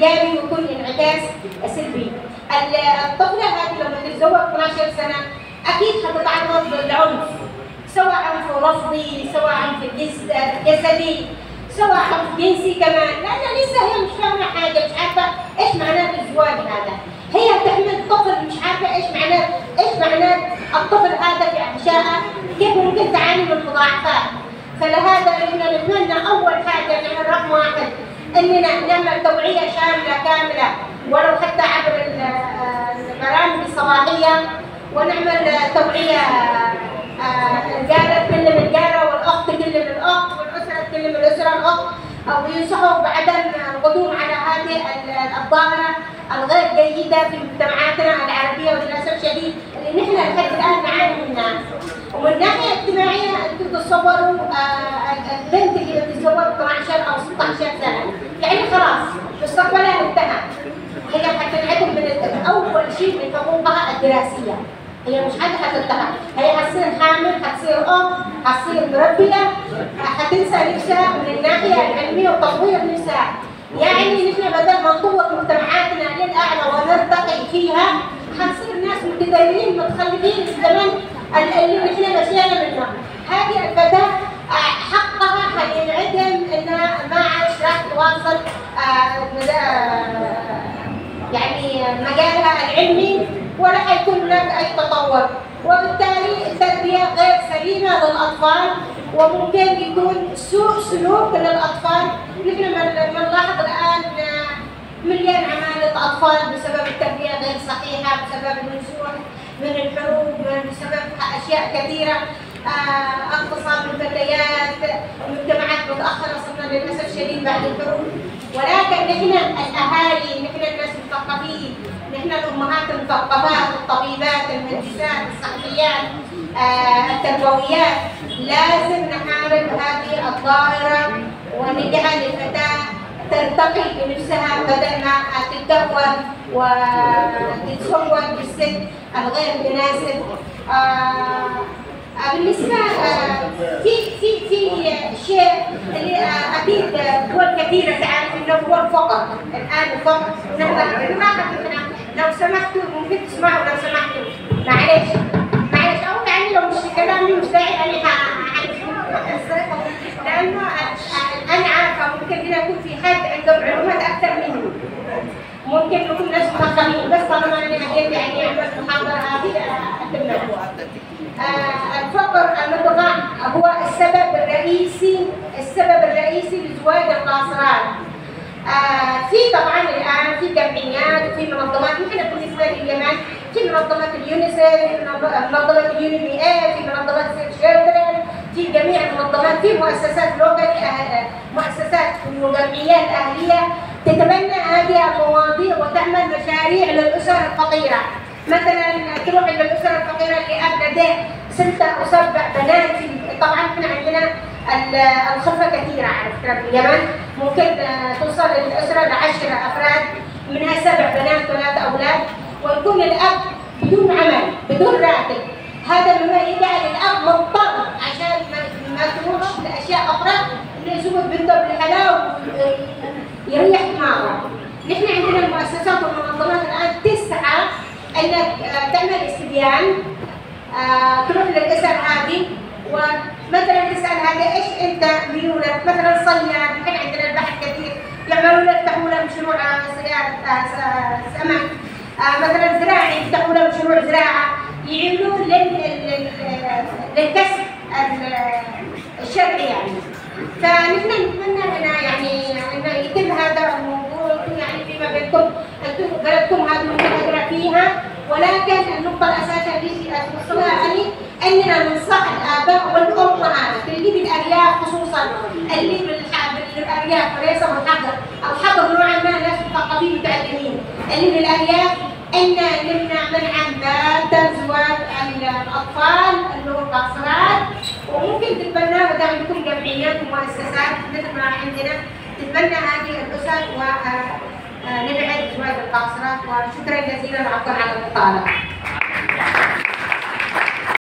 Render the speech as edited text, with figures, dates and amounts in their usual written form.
ايجابي ويكون انعكاس سلبي. الطفله هذه لما تتزوج 12 سنه اكيد حتتعرض للعنف، سواء عنف لفظي، سواء عنف جسدي، سواء عنف جنسي كمان، لان لسه هي مش فاهمه حاجه، مش عارفه ايش معناه الزواج هذا. هي تحمل طفل مش عارفه ايش معناه الطفل هذا في احشائها، كيف ممكن تعاني من مضاعفات. فلهذا احنا نتمنى اول حاجه نعمل رقم واحد اننا نعمل توعيه شامله كامله ولو حتى عبر البرامج الصباحيه، ونعمل توعيه الجاره تكلم الجاره والاخت تكلم الاخت والاسره تكلم الاسره الاخت، او ينصحوا بعدم القدوم على هذه الظاهره الغير جيده في مجتمعاتنا العربيه، وللاسف الشديد اللي نحن لحد الان نعاني منها. ومن الناحيه الاجتماعيه انتم تتصوروا البنت اللي بتتزوج 12 او 16 سنه، يعني خلاص مستقبلها انتهى. هي حتنعدم من اول شيء من حقوقها الدراسيه، هي مش حاجه حتنتهى، هي حتصير حامل، حتصير ام، حتصير مربيه، حتنسى نفسها من الناحيه العلميه وتطوير نفسها. يعني نحن بدل ما نطور مجتمعاتنا للاعلى ونرتقي فيها، حنصير ناس متدينين متخلفين الزمن اللي نحن مشينا منه. هذه الفتاه حقها حينعدم انها ما عادش راح تواصل يعني مجالها العلمي، ولا حيكون هناك اي تطور، وبالتالي التربيه غير سليمه للاطفال، وممكن يكون سوء سلوك للاطفال. نحن بنلاحظ الان مليان عمالة اطفال بسبب التربيه غير صحيحه، بسبب النزوح من الحروب، بسبب اشياء كثيره، اغتصاب الفتيات، مجتمعات متاخره صرنا للاسف الشديد بعد الحروب. ولكن نحن الاهالي، نحن الناس المثقفين، نحن الامهات المثقفات، الطبيبات، المهندسات، الصحفيات، التربويات، لازم نحارب هذه الظاهره ونجعل الفتاه ترتقي بنفسها بدل ما تتزوج وتتزوج بالسن الغير مناسب. بالنسبه في شيء اللي اكيد دول كثيره تعرف انه هو الفقر. الان الفقر لو سمحتوا ممكن تسمعوا، لو سمحتوا معلش او يعني لو مش كلامي مش داعي اني لانه انا عارفه ممكن هنا يكون في حد عنده معلومات اكثر مني، ممكن يكون ناس مثقفين، بس طالما انا حكيت يعني اعمل المحاضره هذه اتمنى. الفقر المطغى هو السبب الرئيسي لزواج القاصرات. في طبعا الان في جمعيات وفي منظمات، نحن بالنسبه لليمن في منظمه اليونيسف، في منظمه اليونيمي، في منظمه سيرشيلدرن، في جميع المنظمات، في مؤسسات لوكال، مؤسسات وجمعيات اهليه تتبنى هذه المواضيع وتعمل مشاريع للاسر الفقيره. مثلا تروح للاسر الفقيره اللي اب لديه 6 أو 7 بنات. طبعا احنا عندنا الخلفه كثيره على فكره في اليمن، ممكن توصل الاسره ل10 افراد، منها 7 بنات و3 اولاد، ويكون الاب بدون عمل بدون راتب. هذا مما يجعل الاب مضطر عشان ما تروحش لاشياء اخرى انه يزوج بنته بالحلال ويريح دماغه. نحن عندنا المؤسسات والمنظمات الان تسعى انك تعمل استبيان، تروح للاسر هذه ومثلا تسال هذا ايش انت ميولك، مثلا صياد، نحن عندنا البحر كثير، يعملوا له يفتحوا له مشروع سمك، مثلا زراعي يفتحوا له مشروع زراعه، يعملوا للكسب الشرعي يعني. فنحن نتمنى هنا يعني انه يتم هذا الموضوع، يعني فيما بينكم انتم بلدكم هذه متقدره فيها، ولكن النقطه الاساسيه اللي اوصلها اننا ننصح الاباء والامهات اللي بالارياف خصوصا، اللي بالارياف وليس بالحضر، الحضر نوعا ما ناس مثقفين متعلمين، اللي بالارياف ان نمنع منعا باتا زواج الاطفال اللي هو القاصرات، وممكن تتبنى بدل عندكم جمعيات ومؤسسات مثل ما عندنا تتبنى هذه الاسر ونبعد زواج القاصرات. وشكرا جزيلا وعفوا على الاطاله.